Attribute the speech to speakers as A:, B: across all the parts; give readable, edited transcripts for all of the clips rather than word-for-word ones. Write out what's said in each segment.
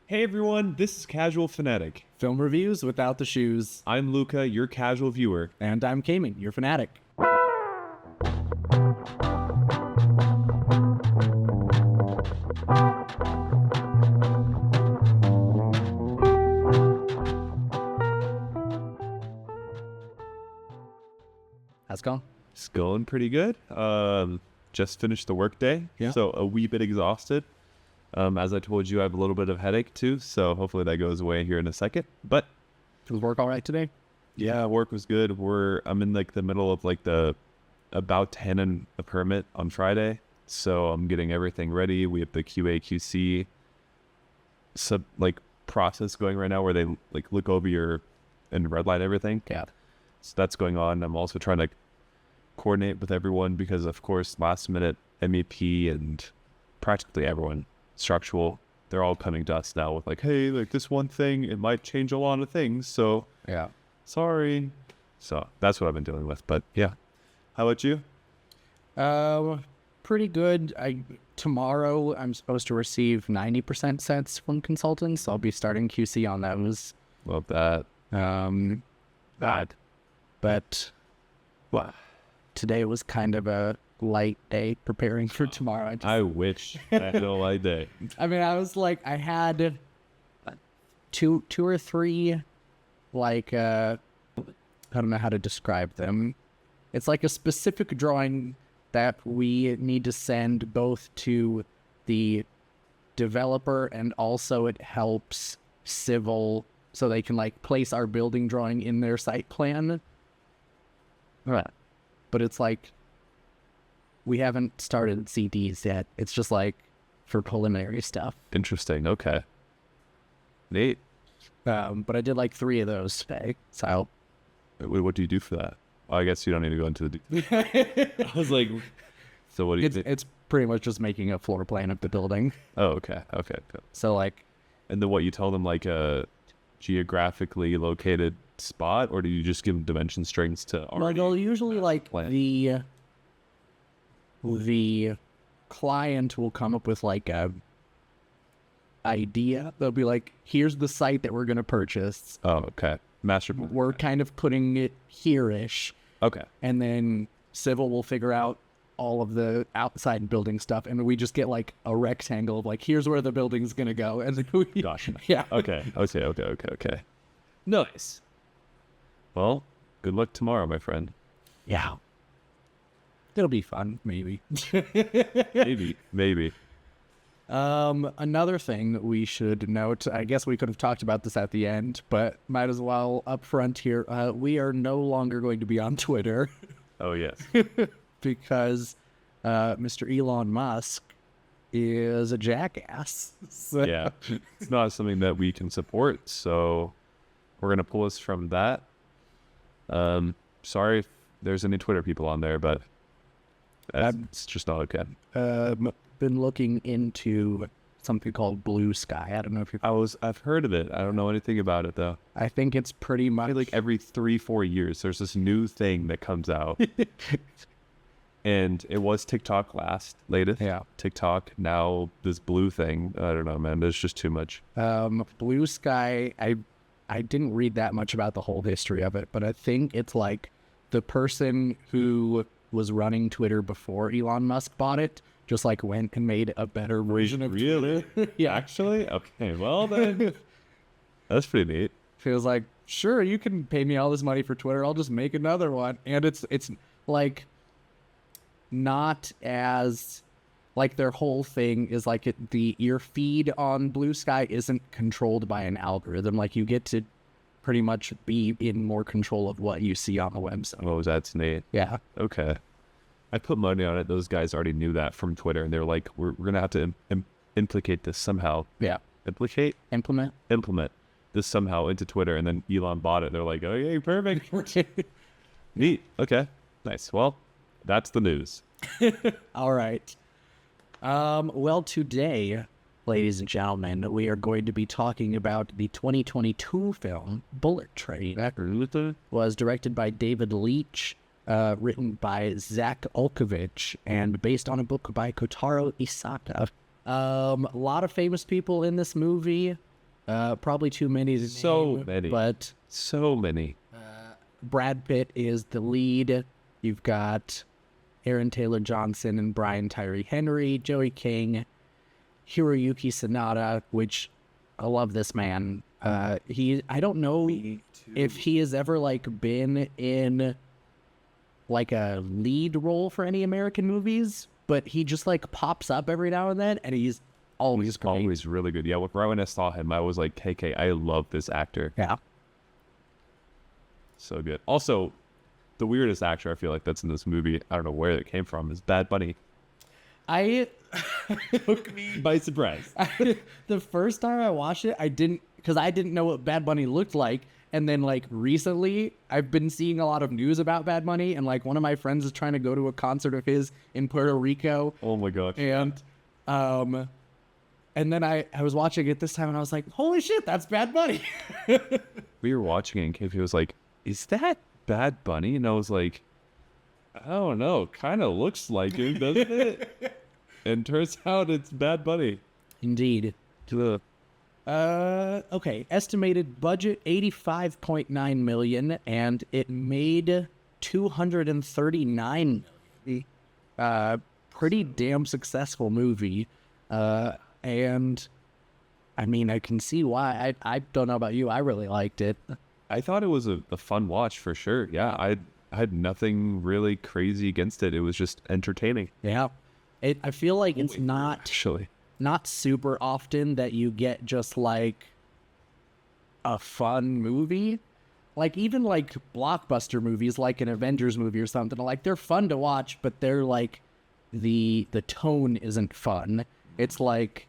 A: Hey everyone, this is Casual Fanatic.
B: Film reviews without the shoes.
A: I'm Luca, your casual viewer.
B: And I'm Cayman, your Fanatic. How's it going?
A: It's going pretty good. Just finished the workday, so a wee bit exhausted. As I told you, I have a little bit of headache too, so hopefully that goes away here in a second. But
B: was work all right today?
A: Yeah, work was good. I'm in like the middle of like the about 10 and a permit on Friday, so I'm getting everything ready. We have the QA/QC process going right now where they like look over your and redline everything.
B: Yeah.
A: So that's going on. I'm also trying to coordinate with everyone because, of course, last minute MEP and practically everyone, structural, they're all coming to us now with like, hey, like this one thing, it might change a lot of things. So
B: yeah,
A: sorry. So that's what I've been dealing with. But yeah, how about you?
B: Pretty good. Tomorrow I'm supposed to receive 90% sets from consultants. So I'll be starting QC on those.
A: Love that.
B: But
A: Wow.
B: Today was kind of a light day preparing for tomorrow.
A: I wish I had a light day.
B: I mean, I was like, I had two or three, like, I don't know how to describe them. It's like a specific drawing that we need to send both to the developer and also it helps civil so they can like place our building drawing in their site plan. Right. But it's like, we haven't started CDs yet. It's just like for preliminary stuff.
A: Interesting. Okay. Neat.
B: But I did like 3 of those today. So
A: what do you do for that? I guess you don't need to go into the I was like, so what do you think?
B: It's pretty much just making a floor plan of the building.
A: Oh, okay. Okay. Cool.
B: So like,
A: and then what, you tell them like a geographically located spot, or do you just give them dimension strings to
B: well, they'll usually like
A: plan?
B: The client will come up with like a idea. They'll be like, here's the site that we're going to purchase.
A: Oh, okay. Master plan.
B: We're kind of putting it here-ish.
A: Okay.
B: And then civil will figure out all of the outside building stuff, and we just get like a rectangle of like, here's where the building's going to go. And then we,
A: Gotcha.
B: Yeah.
A: Okay. Nice. Well, good luck tomorrow, my friend.
B: Yeah. It'll be fun, maybe.
A: Maybe.
B: Another thing that we should note, I guess we could have talked about this at the end, but might as well up front here. We are no longer going to be on Twitter.
A: Oh, yes.
B: Because Mr. Elon Musk is a jackass. So.
A: Yeah. It's not something that we can support, so we're going to pull us from that. Sorry if there's any Twitter people on there, but it's just not okay.
B: Been looking into something called Bluesky. I don't know if
A: I've heard of it. I don't know anything about it though.
B: I think it's pretty much
A: like every 3-4 years there's this new thing that comes out. And it was TikTok latest.
B: Yeah.
A: TikTok, now this blue thing. I don't know, man. There's just too much.
B: Bluesky, I didn't read that much about the whole history of it, but I think it's like the person who was running Twitter before Elon Musk bought it just like went and made a better version of
A: Twitter.
B: Yeah.
A: Actually? Okay, well then. That's pretty neat.
B: Feels like, sure, you can pay me all this money for Twitter. I'll just make another one. And it's like not as like their whole thing is like your feed on Bluesky isn't controlled by an algorithm. Like you get to pretty much be in more control of what you see on the website.
A: Oh, that's neat.
B: Yeah.
A: Okay. I put money on it. Those guys already knew that from Twitter, and they're like, we're going to have to implicate this somehow.
B: Yeah.
A: Implement this somehow into Twitter, and then Elon bought it. They're like, oh, yeah, perfect. Neat. Okay. Nice. Well, that's the news.
B: All right. Well, today, ladies and gentlemen, we are going to be talking about the 2022 film Bullet Train. That was directed by David Leitch, written by Zach Olkovich, and based on a book by Kotaro Isata. A lot of famous people in this movie. Probably too many to
A: So
B: name,
A: many.
B: but
A: So many.
B: Brad Pitt is the lead. You've got Aaron Taylor Johnson and Brian Tyree Henry, Joey King, Hiroyuki Sanada, which I love this man. I don't know if he has ever like been in like a lead role for any American movies, but he just like pops up every now and then, and he's always great.
A: Always really good. Yeah, right when I saw him, I was like, KK, I love this actor.
B: Yeah.
A: So good. Also, the weirdest actor I feel like that's in this movie, I don't know where it came from, is Bad Bunny.
B: I
A: Took me by surprise.
B: the first time I watched it, I didn't know what Bad Bunny looked like. And then like recently, I've been seeing a lot of news about Bad Bunny, and like one of my friends is trying to go to a concert of his in Puerto Rico.
A: Oh my gosh.
B: And then I was watching it this time, and I was like, holy shit, that's Bad Bunny.
A: We were watching it, and KP was like, is that Bad Bunny? And I was like, I don't know. Kind of looks like him, doesn't it? And turns out it's Bad Bunny.
B: Indeed.
A: Ugh.
B: Okay. Estimated budget $85.9 million, and it made $239 million. Pretty damn successful movie. And I mean, I can see why. I don't know about you. I really liked it.
A: I thought it was a fun watch for sure. Yeah, I had nothing really crazy against it. It was just entertaining.
B: Yeah. I feel like it's
A: Actually.
B: not super often that you get just like a fun movie. Like even like blockbuster movies, like an Avengers movie or something, like they're fun to watch, but they're like the tone isn't fun. It's like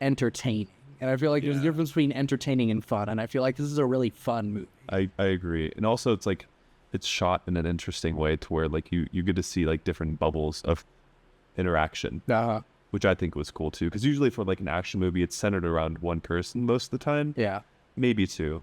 B: entertaining. And I feel like there's a difference between entertaining and fun, and I feel like this is a really fun movie.
A: I agree. And also it's like it's shot in an interesting way to where like you get to see like different bubbles of interaction. Which I think was cool too, because usually for like an action movie, it's centered around one person most of the time.
B: Yeah.
A: Maybe two.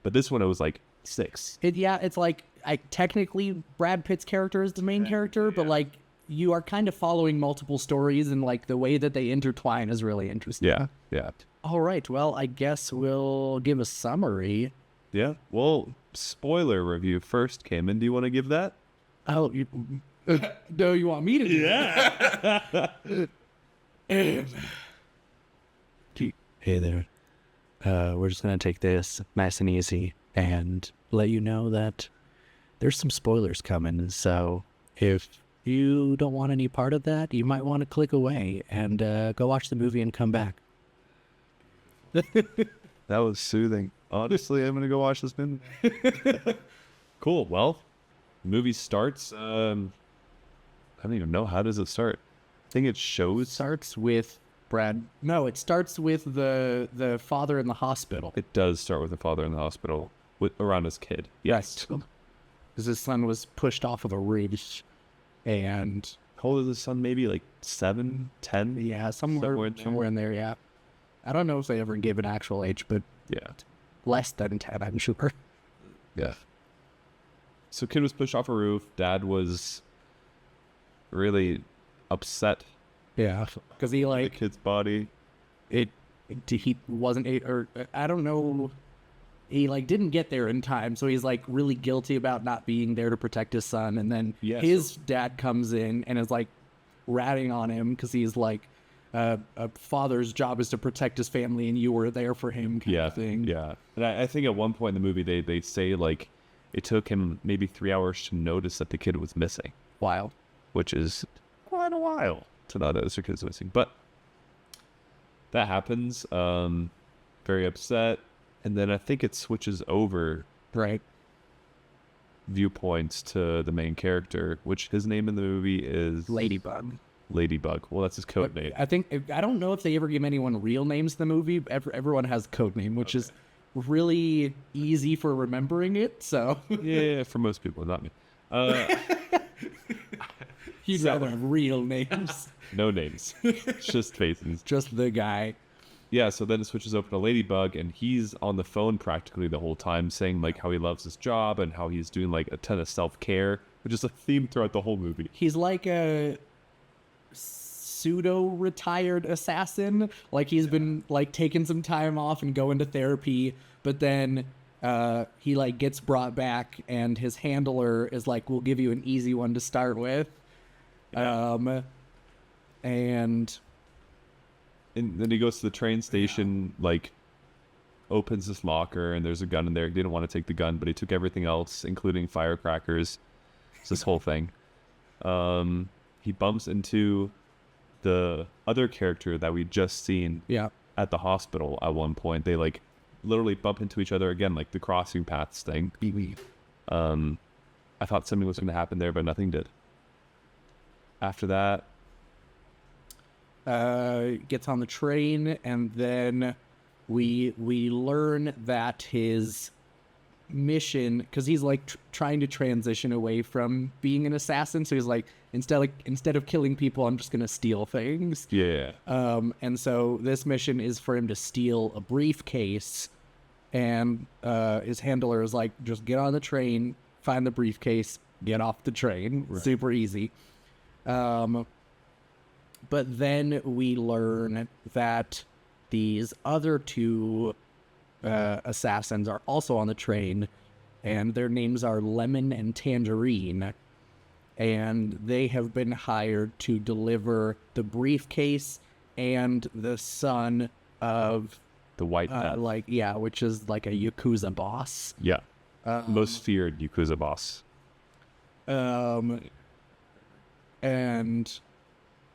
A: But this one, it was like 6.
B: It's like technically Brad Pitt's character is the main character, but like you are kind of following multiple stories, and like the way that they intertwine is really interesting.
A: Yeah. Yeah.
B: All right. Well, I guess we'll give a summary.
A: Yeah. Well, spoiler review first, Cayman. Do you want to give that?
B: Oh, no, you want me to do that? Hey there. We're just going to take this nice and easy and let you know that there's some spoilers coming. So if you don't want any part of that, you might want to click away and go watch the movie and come back.
A: That was soothing. Honestly, I'm going to go watch this movie. Cool. Well, the movie starts. I don't even know. How does it start? I think it shows.
B: Starts with Brad. No, it starts with the father in the hospital.
A: It does start with the father in the hospital around his kid. Yes.
B: Because his son was pushed off of a ridge, and
A: How old is his son? Maybe like 7, 10?
B: yeah, somewhere in there. Yeah, I don't know if they ever gave an actual age, but
A: Yeah.
B: less than 10, I'm sure.
A: Yeah. So kid was pushed off a roof. Dad was really upset
B: Yeah, because he
A: with the
B: like
A: kid's body.
B: he wasn't or I don't know. He like didn't get there in time, so he's like really guilty about not being there to protect his son. And then his dad comes in and is like ratting on him because he's like, a father's job is to protect his family, and you were there for him. Kind of thing.
A: Yeah. And I think at one point in the movie they say like it took him maybe 3 hours to notice that the kid was missing,
B: Wild.
A: which is quite a while to not notice your kid's missing. But that happens. Very upset. And then I think it switches over
B: Right.
A: viewpoints to the main character, which his name in the movie is
B: Ladybug.
A: Ladybug. Well, that's his code name.
B: I don't know if they ever give anyone real names in the movie. Everyone has code name, which is really easy for remembering it. So
A: Yeah, for most people, not me.
B: you'd rather have real names.
A: No names, just faces.
B: Just the guy.
A: Yeah, so then it switches over to Ladybug, and he's on the phone practically the whole time, saying like how he loves his job and how he's doing like a ton of self-care, which is a theme throughout the whole movie.
B: He's like a pseudo retired assassin. Like he's been like taking some time off and going to therapy, but then he like gets brought back, and his handler is like, "We'll give you an easy one to start with." And
A: then he goes to the train station, like opens his locker, and there's a gun in there. He didn't want to take the gun, but he took everything else, including firecrackers. It's this whole thing. He bumps into the other character that we just seen at the hospital at one point. They like literally bump into each other again, like the crossing paths thing. I thought something was going to happen there, but nothing did. After that,
B: gets on the train, and then we learn that his mission, because he's like trying to transition away from being an assassin, so he's like, instead of killing people, I'm just gonna steal things. And so this mission is for him to steal a briefcase, and his handler is like, just get on the train, find the briefcase, get off the train. Super easy. But then we learn that these other two assassins are also on the train, and their names are Lemon and Tangerine, and they have been hired to deliver the briefcase and the son of
A: the White Death.
B: Which is like a Yakuza boss.
A: Most feared Yakuza boss.
B: And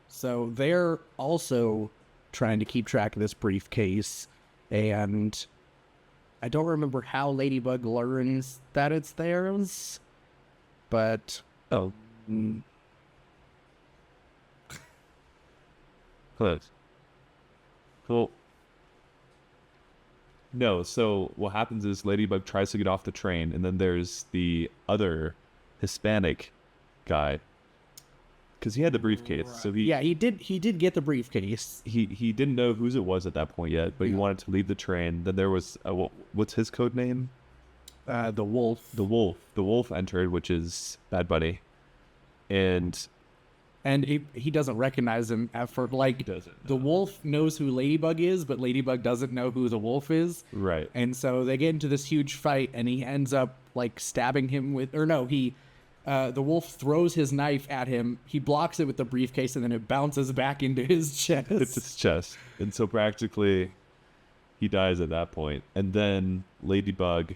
B: so they're also trying to keep track of this briefcase, and I don't remember how Ladybug learns that it's theirs, but
A: Close. Cool. No, so what happens is Ladybug tries to get off the train, and then there's the other Hispanic guy, because he had the briefcase. So
B: he did get the briefcase.
A: He didn't know whose it was at that point yet, but he wanted to leave the train. Then there was what's his code name?
B: The Wolf.
A: The Wolf entered, which is Bad Bunny, and
B: he doesn't recognize him at first. Like, the Wolf knows who Ladybug is, but Ladybug doesn't know who the Wolf is.
A: Right.
B: And so they get into this huge fight, and he ends up like stabbing him with, the Wolf throws his knife at him. He blocks it with the briefcase, and then it bounces back into his chest.
A: It's his chest. And so practically he dies at that point. And then Ladybug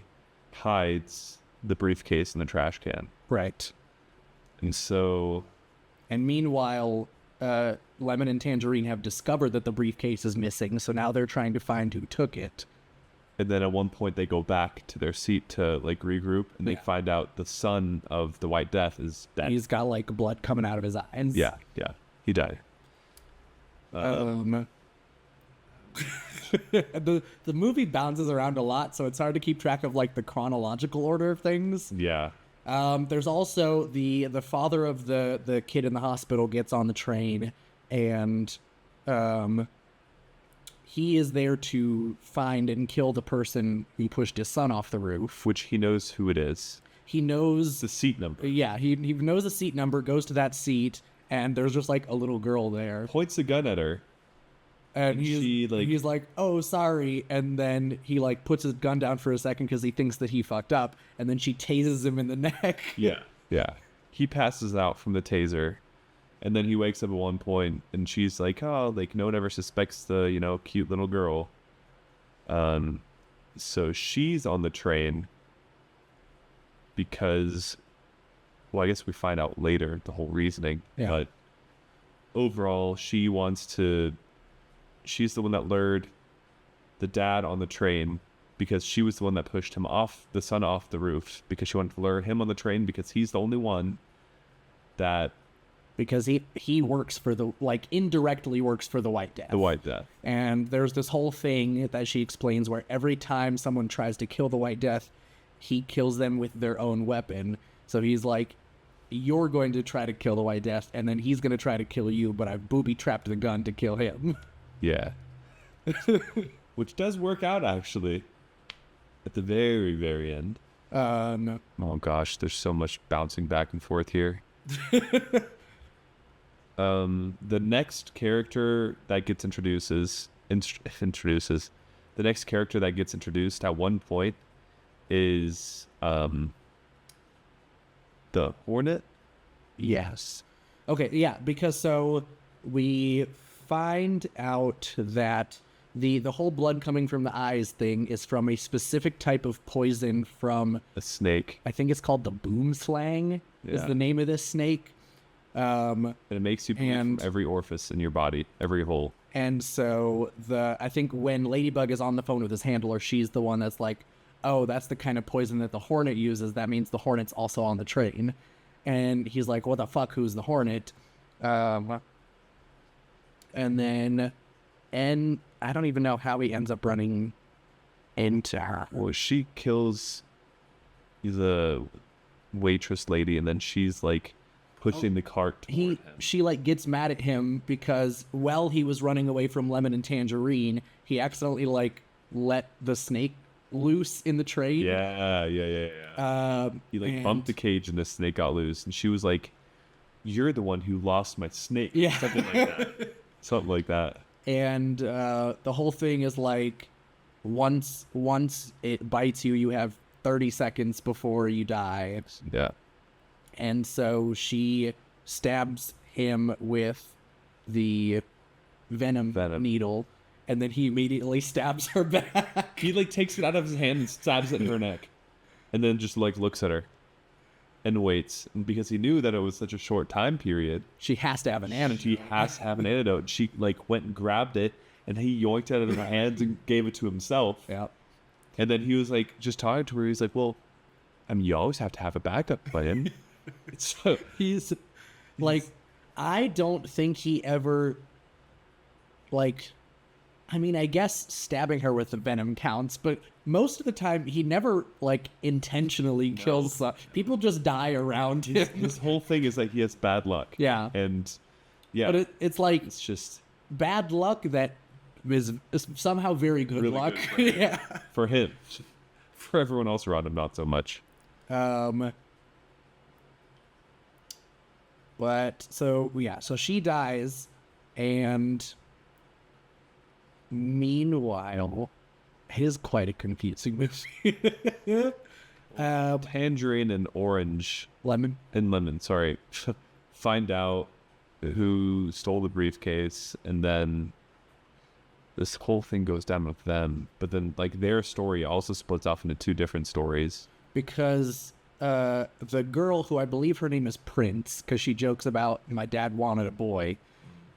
A: hides the briefcase in the trash can.
B: Right.
A: And
B: meanwhile, Lemon and Tangerine have discovered that the briefcase is missing, so now they're trying to find who took it.
A: And then at one point they go back to their seat to like regroup, and they find out the son of the White Death is dead.
B: He's got like blood coming out of his eyes.
A: Yeah, he died.
B: The movie bounces around a lot, so it's hard to keep track of like the chronological order of things.
A: Yeah.
B: There's also the father of the kid in the hospital gets on the train, and he is there to find and kill the person who pushed his son off the roof.
A: Which he knows who it is.
B: He knows
A: the seat number.
B: Yeah, he knows the seat number, goes to that seat, and there's just like a little girl there.
A: Points a gun at her.
B: And he's like, oh, sorry. And then he like puts his gun down for a second because he thinks that he fucked up. And then she tases him in the neck.
A: Yeah. He passes out from the taser. And then he wakes up at one point, and she's like, oh, like no one ever suspects the, cute little girl. So she's on the train because, well, I guess we find out later the whole reasoning.
B: Yeah.
A: But overall, she's the one that lured the dad on the train because she was the one that pushed the son off the roof, because she wanted to lure him on the train because he's the only one that...
B: Because he works for indirectly works for the White Death.
A: The White Death.
B: And there's this whole thing that she explains where every time someone tries to kill the White Death, he kills them with their own weapon. So he's like, you're going to try to kill the White Death, and then he's going to try to kill you, but I've booby-trapped the gun to kill him.
A: Yeah. Which does work out, actually. At the very, very end.
B: No.
A: Oh, gosh, there's so much bouncing back and forth here. The next character that gets introduces the next character that gets introduced at one point is the Hornet.
B: Yes. Okay, yeah, because so we find out that the whole blood coming from the eyes thing is from a specific type of poison from,
A: A snake.
B: I think it's called the boomslang is
A: Yeah.
B: the name of this snake.
A: And it makes you bleed from every orifice in your body, every hole.
B: And so I think when Ladybug is on the phone with his handler, she's the one that's like, oh, that's the kind of poison that the Hornet uses. That means the Hornet's also on the train. And he's like, what the fuck, who's the Hornet? And I don't even know how he ends up running into her.
A: Well, she kills the waitress lady, and then she's like pushing the cart toward him.
B: She like gets mad at him because while he was running away from Lemon and Tangerine, he accidentally like let the snake loose in the train.
A: Yeah. He like bumped the cage, and the snake got loose, and she was like, "You're the one who lost my snake."
B: Yeah.
A: Something like that. Something like that.
B: And the whole thing is like, once it bites you, you have 30 seconds before you die.
A: Yeah.
B: And so she stabs him with the venom needle, and then he immediately stabs her back.
A: He like takes it out of his hand and stabs it in her neck, and then just like looks at her and waits. And because he knew that it was such a short time period,
B: She has to have an antidote.
A: she has to have an antidote. She like went and grabbed it, and he yoinked it out of her hands and gave it to himself.
B: Yeah.
A: And then he was like just talking to her. He's like, "Well, I mean, you always have to have a backup plan." So
B: He's like, I don't think he ever, like, I mean, I guess stabbing her with the venom counts, but most of the time he never like intentionally kills people. Just die around him.
A: his whole thing is like he has bad luck.
B: Yeah.
A: And yeah,
B: But it's like
A: it's just
B: bad luck that is somehow very good
A: Really
B: luck.
A: good for him.
B: Yeah.
A: for him. For everyone else around him, not so much.
B: But so she dies, and meanwhile, it is quite a confusing movie.
A: Tangerine and orange
B: Lemon.
A: and lemon, sorry, find out who stole the briefcase, and then this whole thing goes down with them. But then like their story also splits off into two different stories.
B: Because the girl, who I believe her name is Prince, because she jokes about my dad wanted a boy.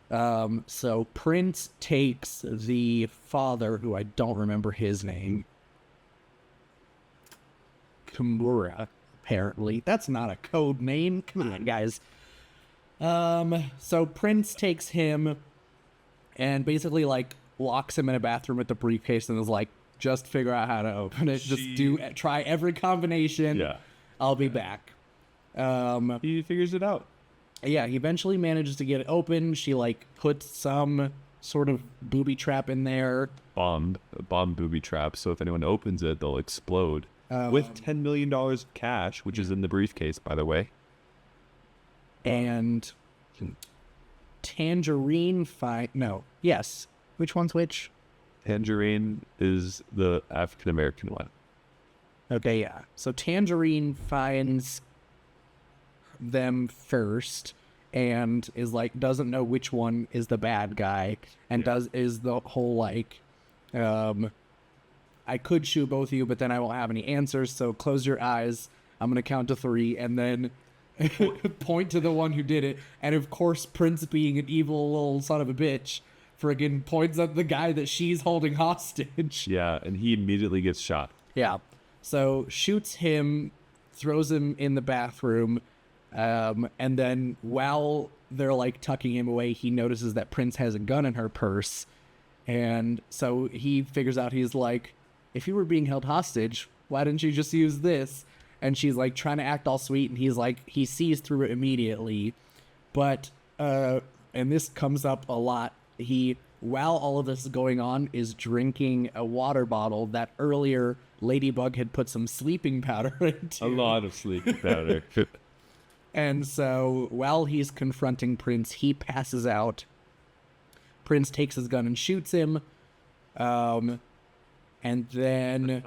B: So Prince takes the father, who I don't remember his name, Kimura, apparently. That's not a code name. Come on, guys. So Prince takes him and basically like locks him in a bathroom with the briefcase and is like, just figure out how to open it. Just try every combination.
A: Yeah.
B: I'll be back.
A: He figures it out.
B: Yeah, he eventually manages to get it open. She like puts some sort of booby trap in there.
A: Bomb booby trap. So if anyone opens it, they'll explode. With $10 million of cash, which is in the briefcase, by the way.
B: And Tangerine yes. Which one's which?
A: Tangerine is the African American one.
B: Okay, yeah. So Tangerine finds them first and is like, doesn't know which one is the bad guy, and is the whole like, I could shoot both of you, but then I won't have any answers, so close your eyes. I'm going to count to 3, and then point to the one who did it. And of course, Prince, being an evil little son of a bitch, friggin' points at the guy that she's holding hostage.
A: Yeah, and he immediately gets shot.
B: Yeah. So shoots him, throws him in the bathroom, and then while they're like tucking him away, he notices that Prince has a gun in her purse. And so he figures out, he's like, if you were being held hostage, why didn't you just use this? And she's like trying to act all sweet, and he's like, he sees through it immediately. But, and this comes up a lot, while all of this is going on, is drinking a water bottle that earlier Ladybug had put some sleeping powder into.
A: A lot of sleeping powder.
B: And so while he's confronting Prince, he passes out. Prince takes his gun and shoots him. And then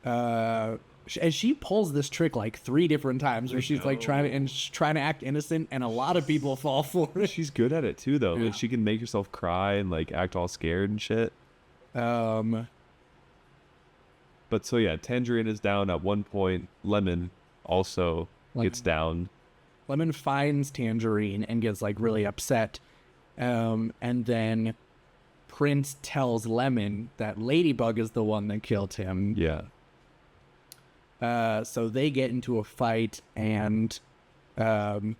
B: and she pulls this trick like 3 different times where she's like trying to act innocent, and a lot of people fall for it.
A: She's good at it too, though.
B: Yeah.
A: Like, she can make herself cry and like act all scared and shit.
B: Um,
A: But so yeah, Tangerine is down at one point. Lemon also gets down.
B: Lemon finds Tangerine and gets like really upset. And then Prince tells Lemon that Ladybug is the one that killed him.
A: Yeah.
B: So they get into a fight, and while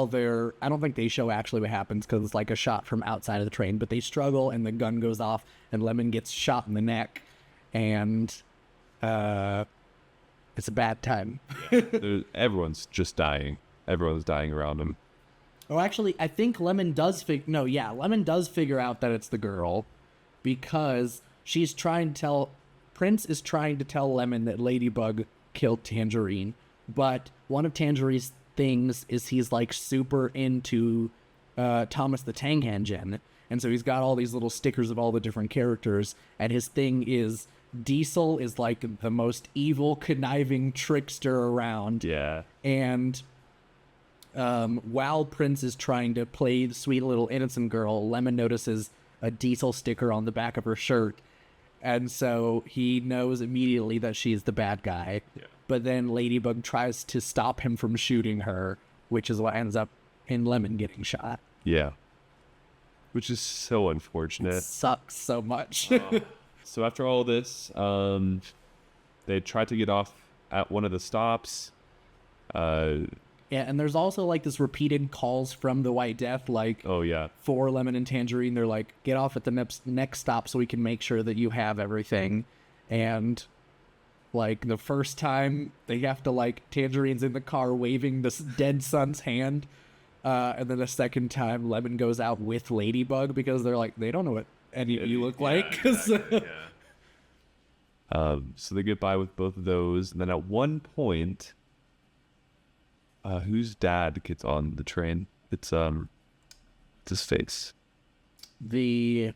B: they're, I don't think they show actually what happens because it's like a shot from outside of the train, but they struggle and the gun goes off and Lemon gets shot in the neck, and it's a bad time.
A: Everyone's just dying. Everyone's dying around him.
B: Oh, actually, I think Lemon does Lemon does figure out that it's the girl, because she's trying to tell, Prince is trying to tell Lemon that Ladybug killed Tangerine, but one of Tangerine's things is he's like super into Thomas the Tank Engine, and so he's got all these little stickers of all the different characters, and his thing is Diesel is like the most evil, conniving trickster around.
A: Yeah.
B: And while Prince is trying to play the sweet little innocent girl, Lemon notices a Diesel sticker on the back of her shirt, and so he knows immediately that she's the bad guy.
A: Yeah.
B: But then Ladybug tries to stop him from shooting her, which is what ends up in Lemon getting shot.
A: Yeah. Which is so unfortunate.
B: It sucks so much.
A: So after all this, they tried to get off at one of the stops.
B: Yeah, and there's also like this repeated calls from the White Death, like
A: Oh yeah.
B: for Lemon and Tangerine. They're like, get off at the next stop so we can make sure that you have everything. And like the first time they have to, like, Tangerine's in the car waving this dead son's hand. And then the second time Lemon goes out with Ladybug because they're like, they don't know what any of you look like.
A: Exactly, yeah. So they get by with both of those, and then at one point, whose dad gets on the train? It's his face.
B: The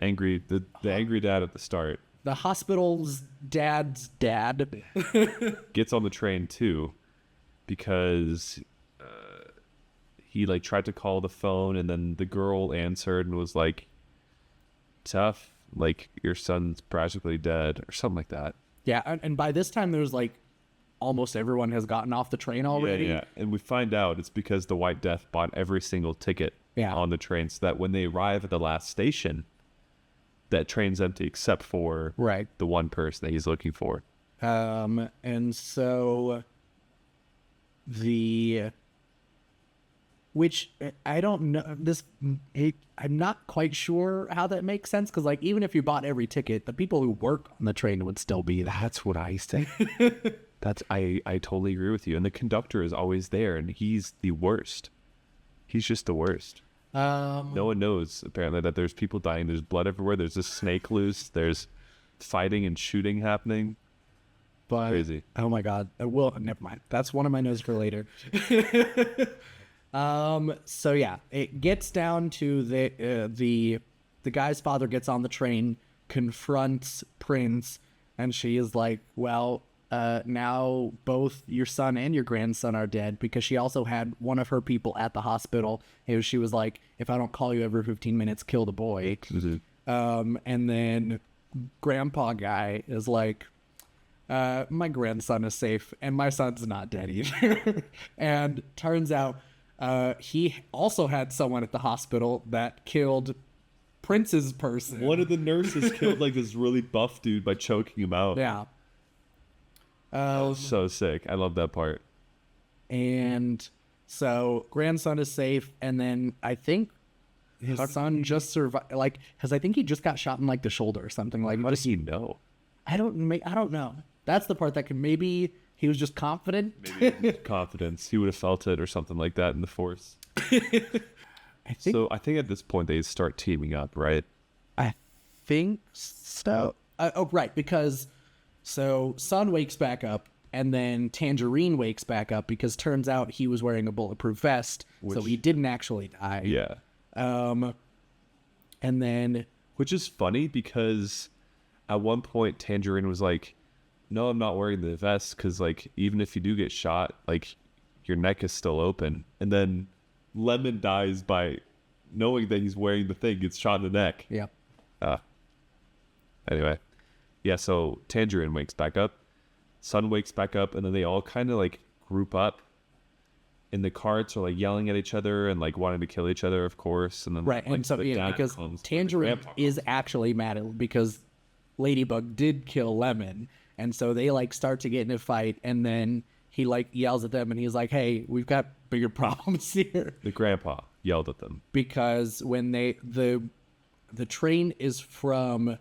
A: angry dad at the start
B: hospital's dad's dad
A: gets on the train too, because he like tried to call the phone, and then the girl answered and was like, tough, like your son's practically dead or something like that.
B: Yeah, and by this time there's like almost everyone has gotten off the train already.
A: Yeah. And we find out it's because the White Death bought every single ticket on the train, so that when they arrive at the last station, that train's empty except for the one person that he's looking for.
B: And so which I don't know, I'm not quite sure how that makes sense, because like even if you bought every ticket, the people who work on the train would still be there.
A: That's what I say. I totally agree with you. And the conductor is always there, and he's the worst. He's just the worst. No one knows, apparently, that there's people dying. There's blood everywhere. There's a snake loose. There's fighting and shooting happening.
B: But,
A: crazy.
B: Oh my God. Well, never mind. That's one of my notes for later. So yeah, it gets down to the guy's father gets on the train, confronts Prince, and she is like, well, now both your son and your grandson are dead, because she also had one of her people at the hospital. She was like, if I don't call you every 15 minutes, kill the boy.
A: Mm-hmm.
B: And then grandpa guy is like, my grandson is safe and my son's not dead either. And turns out he also had someone at the hospital that killed Prince's person.
A: One of the nurses killed like this really buff dude by choking him out.
B: Yeah.
A: So sick. I love that part.
B: And so grandson is safe, and then I think his son just survived, like, because I think he just got shot in like the shoulder or something. Like,
A: How does he know?
B: I don't know. That's the part that could, maybe he was just confident.
A: Maybe confidence. He would have felt it or something like that in the Force.
B: I think
A: at this point they start teaming up, right?
B: I think so. Oh, right, because So Sun wakes back up, and then Tangerine wakes back up because turns out he was wearing a bulletproof vest, so he didn't actually die.
A: Yeah.
B: And then...
A: Which is funny because at one point Tangerine was like, no, I'm not wearing the vest because, like, even if you do get shot, like, your neck is still open. And then Lemon dies by knowing that he's wearing the thing, gets shot in the neck.
B: Yeah.
A: Anyway. Yeah, so Tangerine wakes back up. Sun wakes back up, and then they all kind of, like, group up. And the carts are, like, yelling at each other and, like, wanting to kill each other, of course. And then,
B: Right,
A: like,
B: and so,
A: the
B: yeah,
A: dad
B: because
A: comes,
B: Tangerine
A: the grandpa
B: is
A: comes.
B: actually mad because Ladybug did kill Lemon, and so they, like, start to get in a fight, and then he, like, yells at them, and he's like, hey, we've got bigger problems here.
A: The grandpa yelled at them.
B: Because when the train is from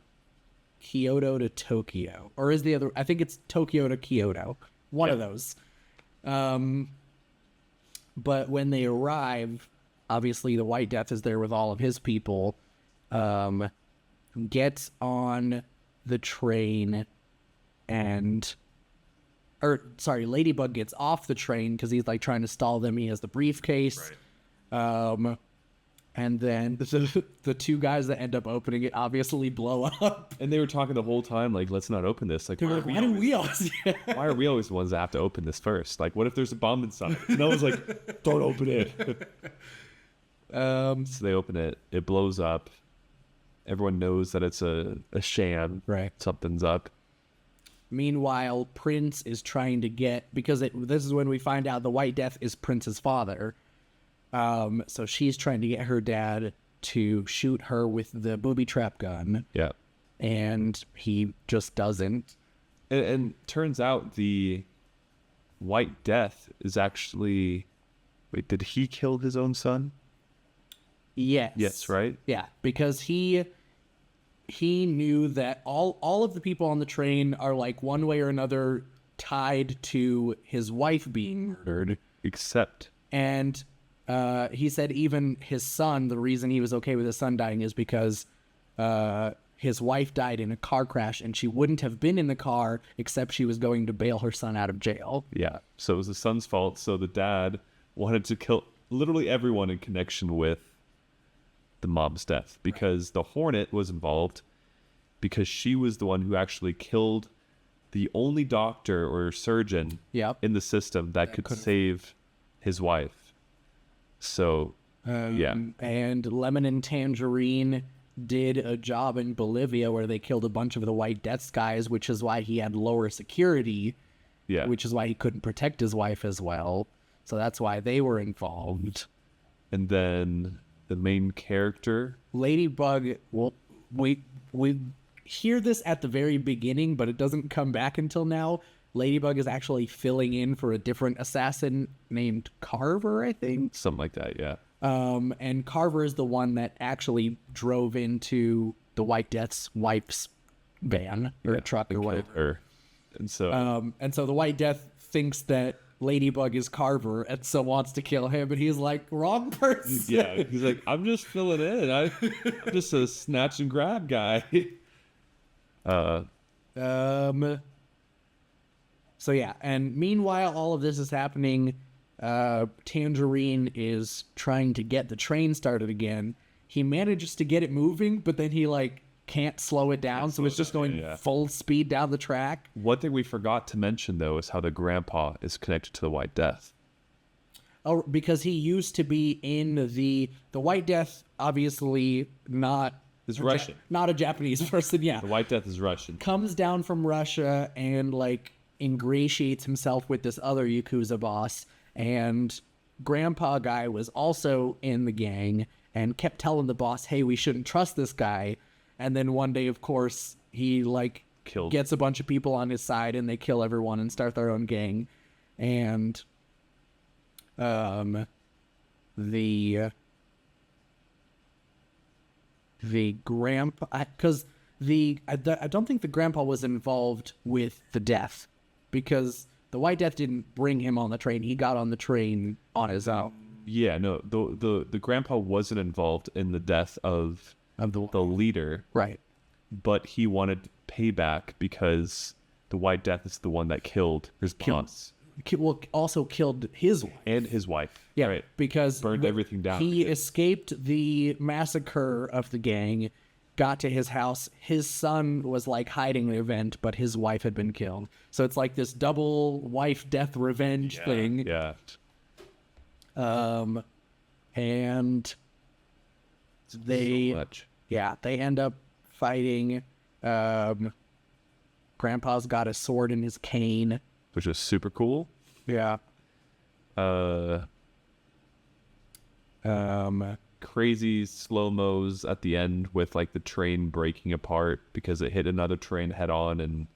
B: Kyoto to Tokyo, or is the other, I think it's Tokyo to Kyoto, one of those. But when they arrive, obviously the White Death is there with all of his people, gets on the train Ladybug gets off the train because he's, like, trying to stall them. He has the briefcase.
A: Right.
B: And then the two guys that end up opening it obviously blow up.
A: And they were talking the whole time, like, let's not open this. Like,
B: They're like, why do we always...
A: why are we always the ones that have to open this first? Like, what if there's a bomb inside? And I was like, don't open it. So they open it. It blows up. Everyone knows that it's a sham.
B: Right.
A: Something's up.
B: Meanwhile, Prince is trying to get... Because this is when we find out the White Death is Prince's father. So she's trying to get her dad to shoot her with the booby trap gun.
A: Yeah.
B: And he just doesn't.
A: And turns out the White Death is actually... Wait, did he kill his own son?
B: Yes.
A: Yes, right?
B: Yeah, because he knew that all of the people on the train are, like, one way or another tied to his wife being murdered.
A: Except...
B: And he said even his son, the reason he was okay with his son dying is because his wife died in a car crash, and she wouldn't have been in the car except she was going to bail her son out of jail.
A: Yeah, so it was the son's fault. So the dad wanted to kill literally everyone in connection with the mom's death because the Hornet was involved because she was the one who actually killed the only doctor or surgeon in the system that could save his wife. So, yeah.
B: And Lemon and Tangerine did a job in Bolivia where they killed a bunch of the White Death's guys, which is why he had lower security.
A: Yeah.
B: Which is why he couldn't protect his wife as well. So that's why they were involved.
A: And then the main character,
B: Ladybug, well, we hear this at the very beginning, but it doesn't come back until now. Ladybug is actually filling in for a different assassin named Carver, I think.
A: something like that, yeah.
B: And Carver is the one that actually drove into the White Death's wife's van or truck or whatever.
A: And so
B: the White Death thinks that Ladybug is Carver and so wants to kill him, and he's like, wrong person.
A: Yeah, he's like, I'm just filling in. I'm just a snatch and grab guy.
B: So yeah, and meanwhile, all of this is happening. Tangerine is trying to get the train started again. He manages to get it moving, but then he, like, can't slow it down, so it's just going full speed down the track.
A: One thing we forgot to mention, though, is how the grandpa is connected to the White Death.
B: Oh, because he used to be in the White Death, obviously not...
A: Is Russian.
B: Not a Japanese person, yeah.
A: The White Death is Russian.
B: Comes down from Russia and, like, ingratiates himself with this other Yakuza boss, and Grandpa guy was also in the gang and kept telling the boss, hey, we shouldn't trust this guy. And then one day, of course, he, like, gets a bunch of people on his side and they kill everyone and start their own gang. And the grandpa, because I don't think the grandpa was involved with the death, because the White Death didn't bring him on the train. He got on the train on his own.
A: Yeah, no, the grandpa wasn't involved in the death of the leader.
B: Right.
A: But he wanted payback because the White Death is the one that killed his boss
B: Well, also killed his wife.
A: and his wife.
B: Yeah,
A: right.
B: because
A: Burned everything down.
B: He escaped the massacre of the gang, got to his house. His son was like hiding the event, but his wife had been killed. So it's like this double wife death revenge thing.
A: Yeah.
B: And they,
A: So much.
B: they end up fighting. Grandpa's got a sword in his cane.
A: Which was super cool.
B: Yeah.
A: Crazy slow-mos at the end with like the train breaking apart because it hit another train head on, and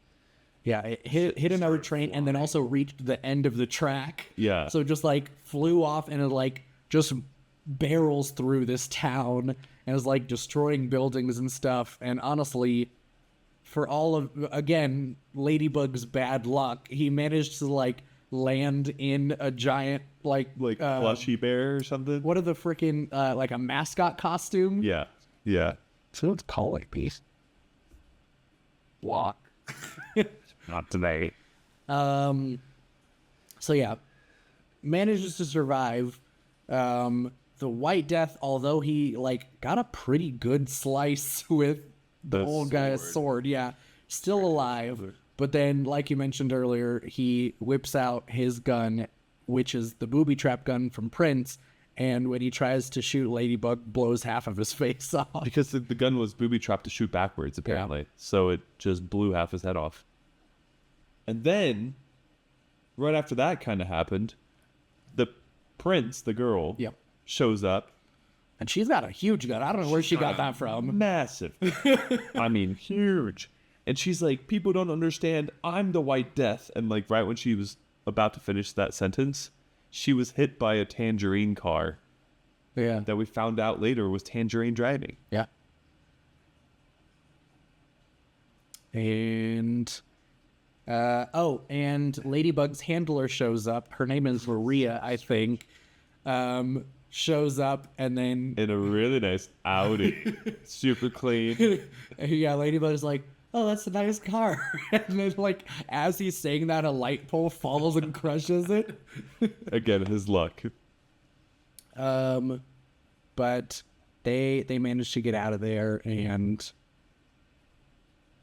B: Yeah, it hit another train and then also reached the end of the track.
A: Yeah.
B: So it just like flew off and it like just barrels through this town and is like destroying buildings and stuff. And honestly, for all of, again, Ladybug's bad luck, he managed to like land in a giant like
A: plushy bear or something.
B: what are the freaking like a mascot costume?
A: Yeah. Yeah.
B: So it's calling me. Walk.
A: Not today.
B: So yeah, manages to survive. The White Death, although he like got a pretty good slice with the old guy's sword, still alive. But then, like you mentioned earlier, he whips out his gun, which is the booby trap gun from Prince, and when he tries to shoot Ladybug, blows half of his face off.
A: Because the gun was booby trapped to shoot backwards, apparently. So it just blew half his head off. And then, right after that kind of happened, the prince, the girl, shows up.
B: And she's got a huge gun. I don't know where she got that from.
A: Massive. I mean, huge. And she's like, people don't understand. I'm the White Death. And like right when she was about to finish that sentence, she was hit by a Tangerine car.
B: Yeah.
A: That we found out later was Tangerine driving.
B: Yeah. And and Ladybug's handler shows up. Her name is Maria, I think. Shows up and then
A: In a really nice Audi. Super clean.
B: Ladybug's like, oh, that's a nice car. And then like as he's saying that, a light pole falls and crushes it.
A: Again, his luck.
B: But they managed to get out of there and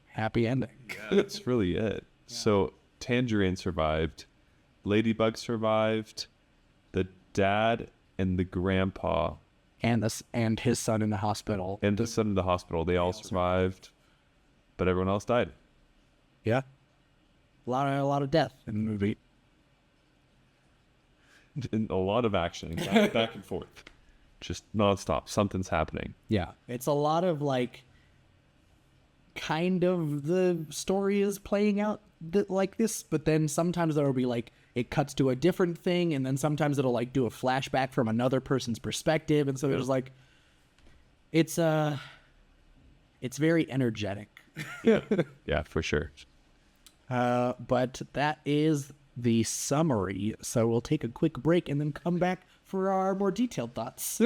B: happy ending.
A: That's really it. So Tangerine survived. Ladybug survived. The dad and the grandpa
B: And his son in the hospital.
A: and the son in the hospital, they all survived. But everyone else died.
B: Yeah. A lot of death in the movie.
A: And a lot of action. Back and forth. Just nonstop. Something's happening.
B: Yeah. It's a lot of like kind of the story is playing out like this, but then sometimes there'll be like it cuts to a different thing, and then sometimes it'll like do a flashback from another person's perspective, and so there's like it's very energetic.
A: Yeah, for sure.
B: But that is the summary. So we'll take a quick break and then come back for our more detailed thoughts.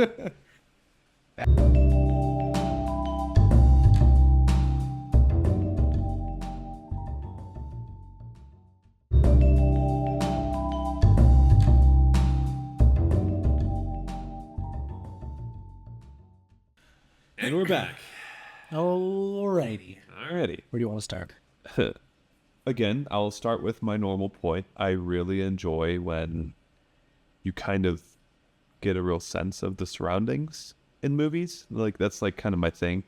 A: And we're back.
B: Alrighty.
A: Alrighty.
B: Where do you want to start?
A: Again, I'll start with my normal point. I really enjoy when you kind of get a real sense of the surroundings in movies. Like, that's like kind of my thing.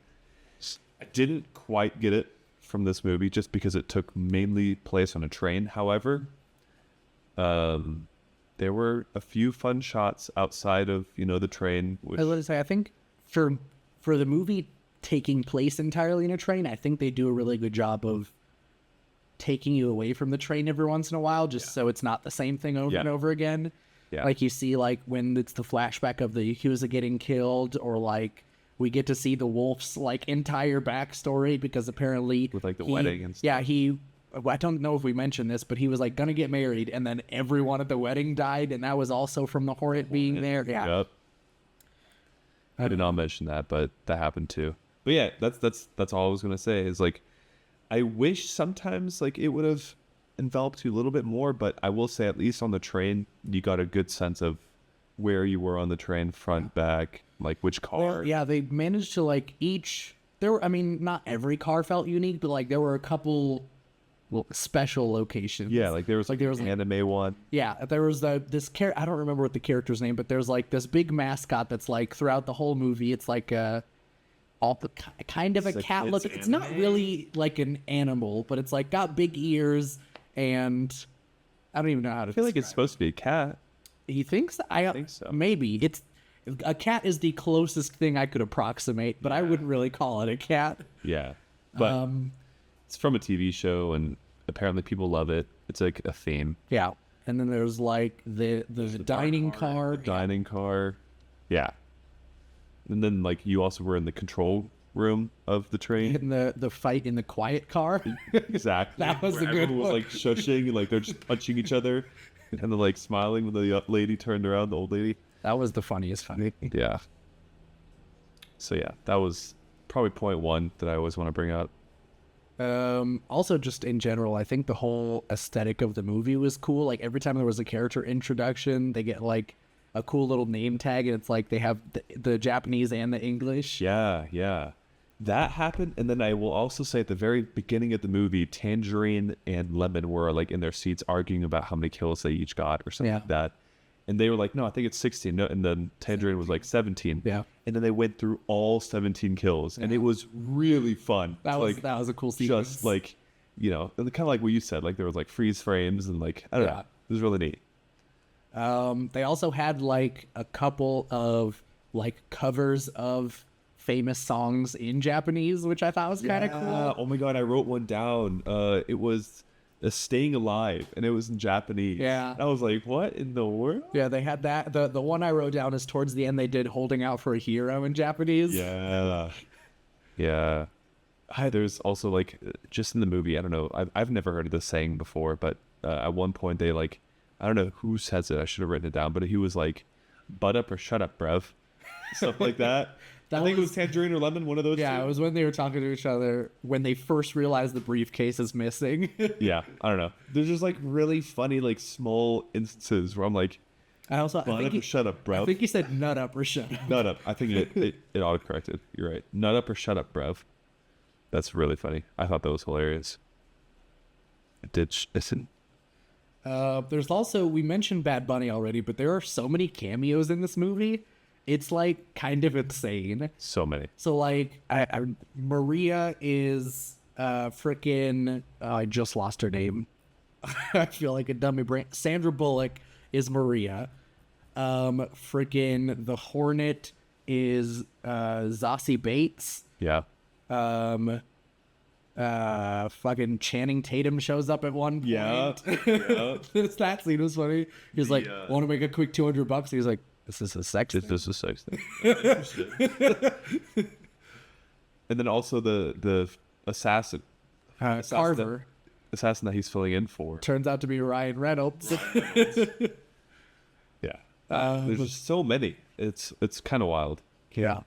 A: I didn't quite get it from this movie just because it took mainly place on a train. However, there were a few fun shots outside of, the train. Which,
B: I was going to say, I think for the movie taking place entirely in a train, I think they do a really good job of taking you away from the train every once in a while, just so it's not the same thing over and over again.
A: Yeah.
B: Like you see, like when it's the flashback of the Yakuza getting killed, or like we get to see the wolf's like entire backstory because apparently
A: with like the wedding and stuff.
B: Yeah, I don't know if we mentioned this, but he was like gonna get married, and then everyone at the wedding died, and that was also from the Hornet being there. Yeah.
A: Yep. I did not mention that, but that happened too. But yeah, that's all I was gonna say is like, I wish sometimes like it would have enveloped you a little bit more, but I will say at least on the train, you got a good sense of where you were on the train, front, back, like which car.
B: Yeah, they managed to like each. There were, I mean, not every car felt unique, but like there were a couple special locations.
A: Yeah, like there was an anime one.
B: Yeah, there was this character. I don't remember what the character's name, but there's like this big mascot that's like throughout the whole movie. It's like kind of a cat look. It's not really like an animal, but it's like got big ears, and I don't even know how to.
A: I feel like it's supposed to be a cat.
B: He thinks I
A: think so.
B: Maybe it's a cat is the closest thing I could approximate, but I wouldn't really call it a cat.
A: Yeah, but it's from a TV show, and apparently people love it. It's like a theme.
B: Yeah, and then there's like the dining car.
A: Dining car. Yeah. And then like you also were in the control room of the train.
B: In the fight in the quiet car.
A: Exactly.
B: That was a good
A: everyone
B: one.
A: was like shushing and like they're just punching each other and then like smiling when the lady turned around, the old lady.
B: That was the funniest funny.
A: Yeah. So yeah, that was probably point one that I always want to bring up.
B: Also just in general, I think the whole aesthetic of the movie was cool. Like every time there was a character introduction, they get like a cool little name tag, and it's like they have the Japanese and the English.
A: Yeah, yeah. That happened, and then I will also say at the very beginning of the movie, Tangerine and Lemon were like in their seats arguing about how many kills they each got or something like that. And they were like, no, I think it's 16. No, and then Tangerine was like 17.
B: Yeah.
A: And then they went through all 17 kills, and it was really fun.
B: That was a cool sequence.
A: Just like, you know, kind of like what you said, like there was like freeze frames and like, I don't know. It was really neat.
B: They also had like a couple of like covers of famous songs in Japanese, which I thought was kind of cool.
A: Oh my God, I wrote one down. It was Staying Alive, and it was in Japanese.
B: Yeah.
A: And I was like, what in the world?
B: Yeah, they had that. The one I wrote down is towards the end they did Holding Out for a Hero in Japanese.
A: Yeah. Yeah. There's also like, just in the movie, I don't know, I've never heard of this saying before, but at one point they like, I don't know who says it, I should have written it down, but he was like, butt up or shut up, bruv. Stuff like that. I think it was Tangerine or Lemon, one of those two.
B: It was when they were talking to each other when they first realized the briefcase is missing.
A: Yeah, I don't know. There's just like really funny, like small instances where I'm like,
B: butt
A: up or shut up, bruv.
B: I think he said nut up or shut up.
A: Nut up. I think it auto-corrected. You're right. Nut up or shut up, bruv. That's really funny. I thought that was hilarious. It did. Listen.
B: There's also, we mentioned Bad Bunny already, but there are so many cameos in this movie. It's like kind of insane.
A: So many.
B: So like, Maria is freaking. I just lost her name. I feel like a dummy brain. Sandra Bullock is Maria. Freaking the Hornet is Zazie Bates.
A: Yeah.
B: Fucking Channing Tatum shows up at one point.
A: Yeah.
B: That scene was funny. He's like, want to make a quick $200? He's like, this is a sex thing.
A: This is a sex thing. And then also the assassin.
B: Carver.
A: Assassin that he's filling in for.
B: Turns out to be Ryan Reynolds.
A: Yeah. There's just so many. It's kind of wild.
B: Yeah.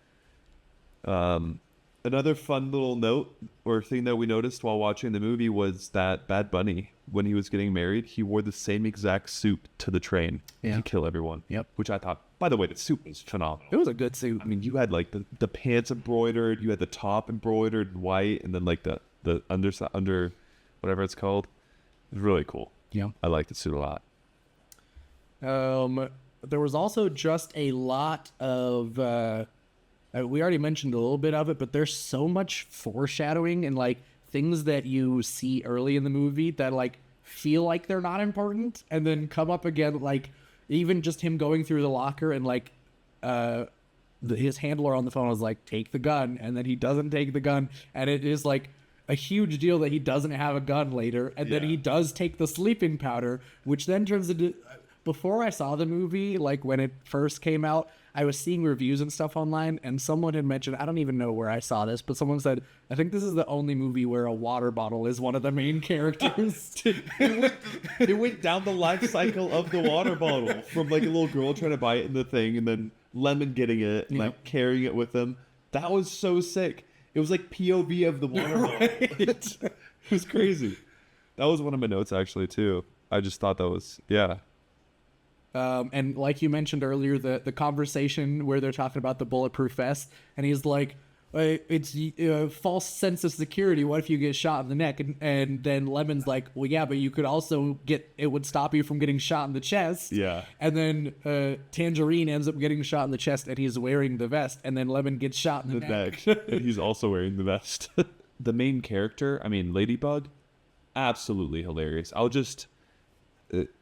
A: Another fun little note or thing that we noticed while watching the movie was that Bad Bunny, when he was getting married, he wore the same exact suit to the train to kill everyone.
B: Yep.
A: Which I thought, by the way, the suit was phenomenal.
B: It was a good suit.
A: I mean, you had like the pants embroidered, you had the top embroidered in white, and then like the under whatever it's called. It was really cool.
B: Yeah.
A: I liked the suit a lot.
B: There was also just a lot of we already mentioned a little bit of it, but there's so much foreshadowing and like things that you see early in the movie that like feel like they're not important and then come up again, like even just him going through the locker and like his handler on the phone was like, take the gun, and then he doesn't take the gun, and it is like a huge deal that he doesn't have a gun later, and then he does take the sleeping powder, which then turns into... Before I saw the movie, like when it first came out, I was seeing reviews and stuff online, and someone had mentioned, I don't even know where I saw this, but someone said, I think this is the only movie where a water bottle is one of the main characters.
A: It went down the life cycle of the water bottle, from like a little girl trying to buy it in the thing, and then Lemon getting it, and like carrying it with him. That was so sick. It was like POV of the water bottle. It was crazy. That was one of my notes actually too. I just thought that was
B: And like you mentioned earlier, the conversation where they're talking about the bulletproof vest, and he's like, it's a false sense of security. What if you get shot in the neck? And then Lemon's like, well, yeah, but you could also it would stop you from getting shot in the chest.
A: Yeah.
B: And then Tangerine ends up getting shot in the chest, and he's wearing the vest. And then Lemon gets shot in the neck.
A: And he's also wearing the vest. The main character, I mean, Ladybug, absolutely hilarious. I'll just,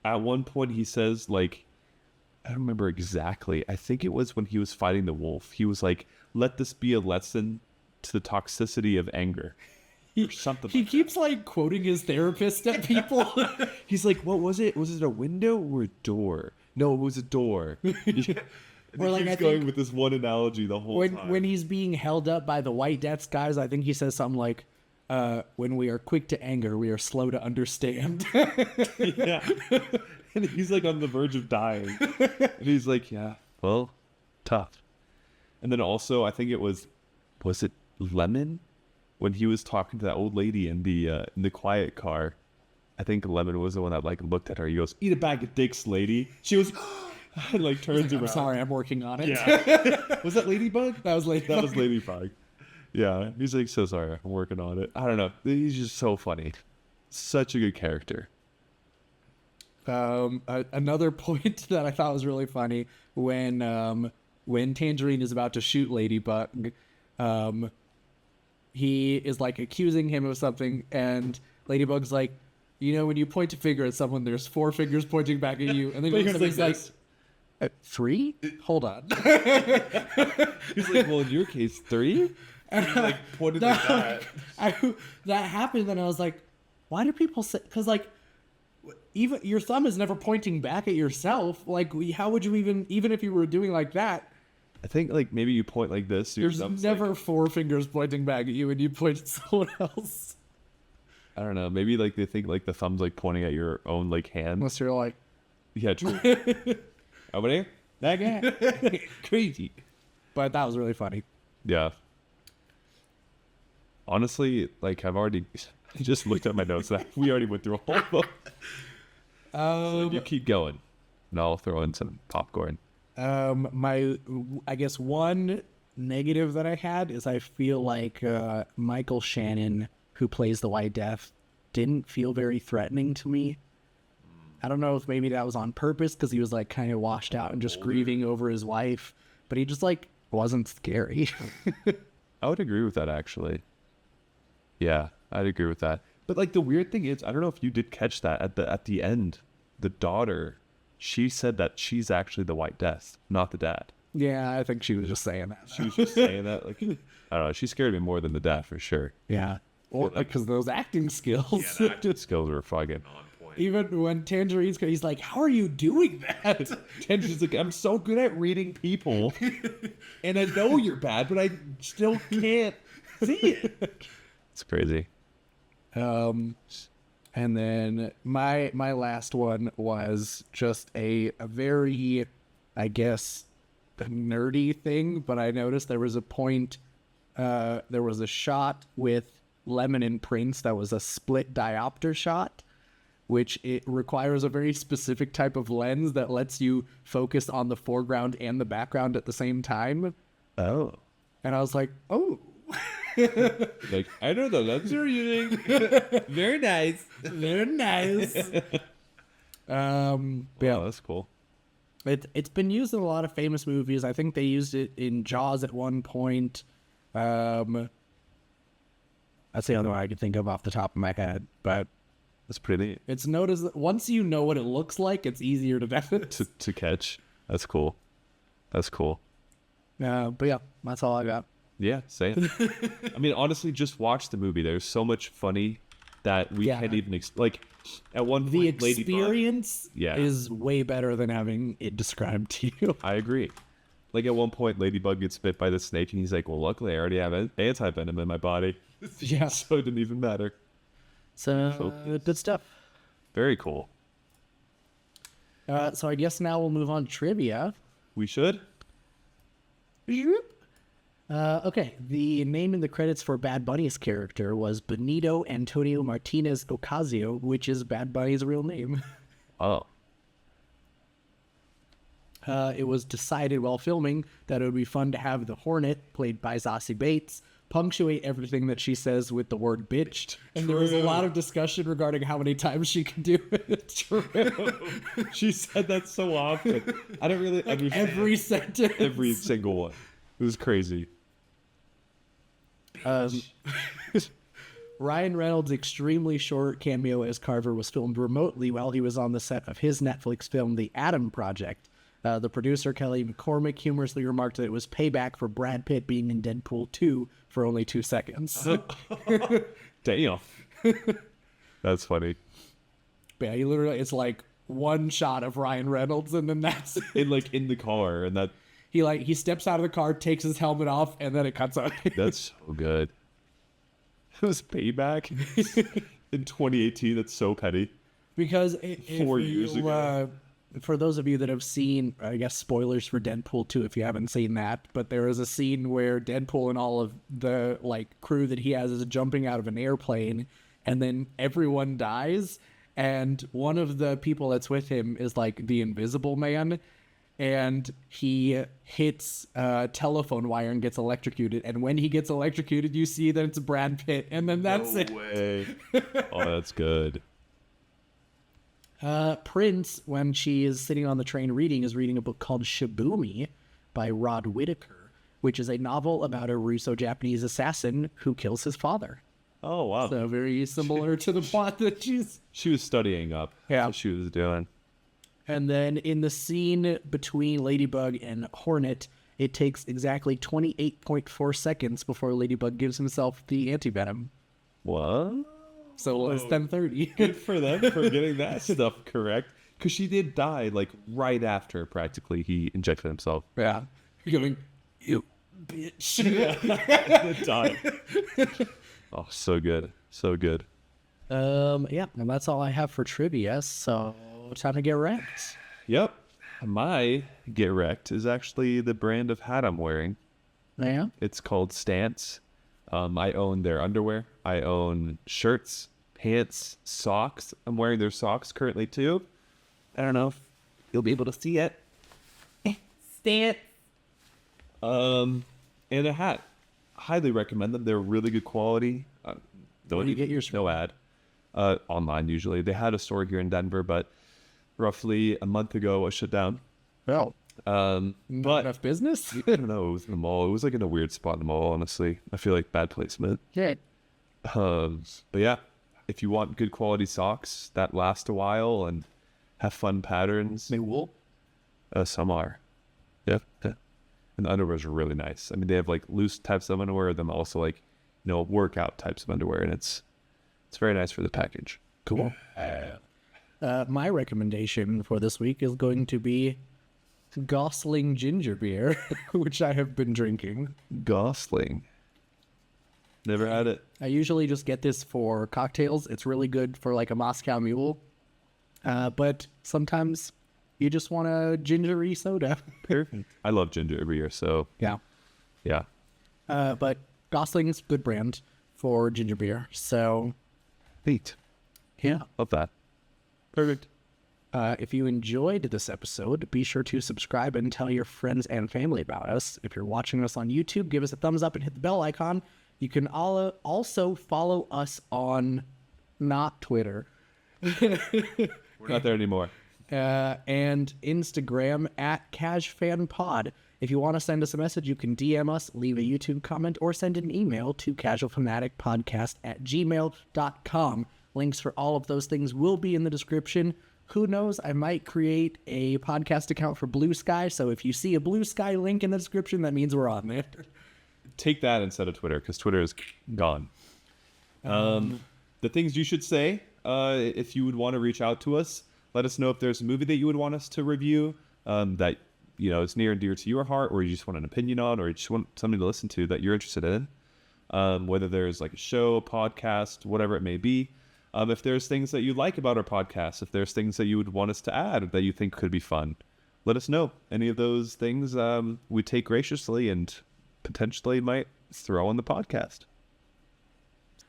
A: at one point he says, like, I don't remember exactly. I think it was when he was fighting the wolf. He was like, let this be a lesson to the toxicity of anger. Or something
B: He
A: like
B: keeps like quoting his therapist at people.
A: He's like, what was it? Was it a window or a door? No, it was a door.
B: Or like,
A: He's going with this one analogy the whole time.
B: When he's being held up by the White Death's guys, I think he says something like, when we are quick to anger, we are slow to understand.
A: Yeah. And he's like on the verge of dying. And he's like, yeah, well, tough. And then also, I think it was it Lemon? When he was talking to that old lady in the quiet car. I think Lemon was the one that like looked at her. He goes, eat a bag of dicks, lady. She was and like turns around.
B: I'm sorry, I'm working on it.
A: Yeah. Was that Ladybug?
B: That was Ladybug.
A: That was Ladybug. Yeah. He's like, so sorry, I'm working on it. I don't know. He's just so funny. Such a good character.
B: Another point that I thought was really funny when Tangerine is about to shoot Ladybug, he is like accusing him of something, and Ladybug's like, you know, when you point a finger at someone, there's 4 fingers pointing back at you, and then he's like 3? Hold on.
A: He's like, well, in your case, 3? And he like pointed at that.
B: That happened, and I was like, why do people say? Because like, even your thumb is never pointing back at yourself. Like, how would you even if you were doing like that?
A: I think like maybe you point like this.
B: There's never like 4 fingers pointing back at you, and you point at someone else.
A: I don't know. Maybe like they think like the thumb's like pointing at your own like hand.
B: Unless you're like,
A: yeah, true. Over there, that guy, crazy.
B: But that was really funny.
A: Yeah. Honestly, like I've already just looked at my notes. We already went through all of them. So you keep going, and I'll throw in some popcorn.
B: I guess one negative that I had is I feel like Michael Shannon, who plays the White Death, didn't feel very threatening to me. I don't know if maybe that was on purpose because he was like kind of washed out and just grieving over his wife, but he just like wasn't scary.
A: I would agree with that actually. Yeah, I'd agree with that. But like the weird thing is, I don't know if you did catch that at the end, the daughter, she said that she's actually the White Death, not the dad.
B: Yeah, I think she was just saying that.
A: She was just saying that. Like, I don't know. She scared me more than the dad for sure.
B: Yeah. Or because those acting skills.
A: Yeah, the acting skills were fucking on point.
B: Even when Tangerine's, he's like, how are you doing that?
A: Tangerine's like, I'm so good at reading people. And I know you're bad, but I still can't see it. It's crazy.
B: And then my last one was just a very, I guess, nerdy thing, but I noticed there was a point, there was a shot with Lemon and Prince that was a split diopter shot, which it requires a very specific type of lens that lets you focus on the foreground and the background at the same time.
A: Oh.
B: And I was like, oh.
A: Like, I know the lens you're using. Very nice.
B: Very nice.
A: Yeah, that's cool.
B: It's been used in a lot of famous movies. I think they used it in Jaws at one point. That's the only one I can think of off the top of my head. But
A: that's pretty neat.
B: It's noticed that once you know what it looks like, it's easier to
A: catch. That's cool. That's cool.
B: But yeah, that's all I got.
A: Yeah, same. I mean, honestly, just watch the movie. There's so much funny that we can't even like. At one point,
B: the experience
A: Ladybug,
B: is way better than having it described to you.
A: I agree. Like at one point, Ladybug gets bit by the snake, and he's like, "Well, luckily, I already have anti-venom in my body."
B: Yeah,
A: so it didn't even matter.
B: So good stuff.
A: Very cool.
B: So I guess now we'll move on to trivia.
A: We should.
B: Okay, the name in the credits for Bad Bunny's character was Benito Antonio Martinez Ocasio, which is Bad Bunny's real name.
A: Oh.
B: It was decided while filming that it would be fun to have the Hornet, played by Zazie Bates, punctuate everything that she says with the word bitch. And there was a lot of discussion regarding how many times she could do it. True.
A: She said that so often. I don't really understand
B: Every sentence.
A: every single one. It was crazy.
B: Ryan Reynolds' extremely short cameo as Carver was filmed remotely while he was on the set of his Netflix film, The Adam Project. The producer, Kelly McCormick, humorously remarked that it was payback for Brad Pitt being in Deadpool 2 for only 2 seconds.
A: Damn. That's funny.
B: Yeah, he literally, it's like one shot of Ryan Reynolds and then that's it.
A: In the car, and that
B: He steps out of the car, takes his helmet off, and then it cuts out.
A: that's so good. It was payback in 2018. That's so petty.
B: Because
A: 4 years ago.
B: For those of you that have seen, I guess spoilers for Deadpool 2 if you haven't seen that, but there is a scene where Deadpool and all of the crew that he has is jumping out of an airplane, and then everyone dies, and one of the people that's with him is the Invisible Man, and he hits a telephone wire and gets electrocuted, and when he gets electrocuted, you see that it's Brad Pitt, and then that's it.
A: No way. Oh, that's good.
B: Prince, when she is sitting on the train reading, is reading a book called Shibumi by Rod Whitaker, which is a novel about a Russo-Japanese assassin who kills his father.
A: Oh, wow.
B: So very similar to the plot that
A: She was studying up.
B: Yeah.
A: That's what she was doing.
B: And then in the scene between Ladybug and Hornet, it takes exactly 28.4 seconds before Ladybug gives himself the antivenom.
A: What?
B: So less than 30.
A: Good for them for getting that stuff correct. Because she did die, right after, practically, he injected himself.
B: Yeah. You're going, you bitch.
A: Died. Oh, so good. So good.
B: Yeah, and that's all I have for trivia, so time to get wrecked.
A: Yep. My Get Wrecked is actually the brand of hat I'm wearing.
B: Yeah?
A: It's called Stance. I own their underwear. I own shirts, pants, socks. I'm wearing their socks currently, too. I don't know if you'll be able to see it.
B: Stance.
A: And a hat. Highly recommend them. They're really good quality.
B: Where do you get yours from?
A: No ad. Online, usually. They had a store here in Denver, but roughly a month ago, it shut down.
B: Well,
A: But
B: enough business?
A: I don't know. It was in the mall. It was in a weird spot in the mall, honestly. I feel like bad placement.
B: Yeah.
A: But yeah, if you want good quality socks that last a while and have fun patterns,
B: They wool?
A: some are. Yep. Yeah. And the underwears are really nice. I mean, they have loose types of underwear, then also workout types of underwear, and it's very nice for the package.
B: Cool. My recommendation for this week is going to be Gosling ginger beer, which I have been drinking.
A: Gosling. Never had it.
B: I usually just get this for cocktails. It's really good for a Moscow Mule. But sometimes you just want a gingery soda.
A: Perfect. I love ginger every year, so
B: Yeah.
A: yeah.
B: But Gosling is a good brand for ginger beer. So,
A: Neat.
B: yeah.
A: Love that. Perfect.
B: If you enjoyed this episode, be sure to subscribe and tell your friends and family about us. If you're watching us on YouTube, give us a thumbs up and hit the bell icon. You can also follow us on not Twitter.
A: We're not there anymore.
B: And Instagram at CashFanPod. If you want to send us a message, you can DM us, leave a YouTube comment, or send an email to casualfanaticpodcast@gmail.com. Links for all of those things will be in the description. Who knows? I might create a podcast account for Bluesky, so if you see a Bluesky link in the description, that means we're on there.
A: Take that instead of Twitter, because Twitter is gone. The things you should say, if you would want to reach out to us, let us know if there's a movie that you would want us to review that is near and dear to your heart, or you just want an opinion on, or you just want something to listen to that you're interested in. Whether there's a show, podcast, whatever it may be. If there's things that you like about our podcast, if there's things that you would want us to add that you think could be fun, let us know. Any of those things we take graciously, and potentially might throw on the podcast.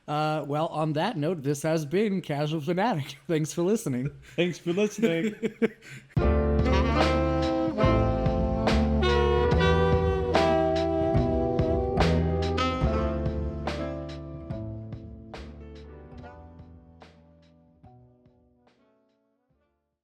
B: Well, on that note, this has been Casual Fanatic. Thanks for listening.
A: Thanks for listening.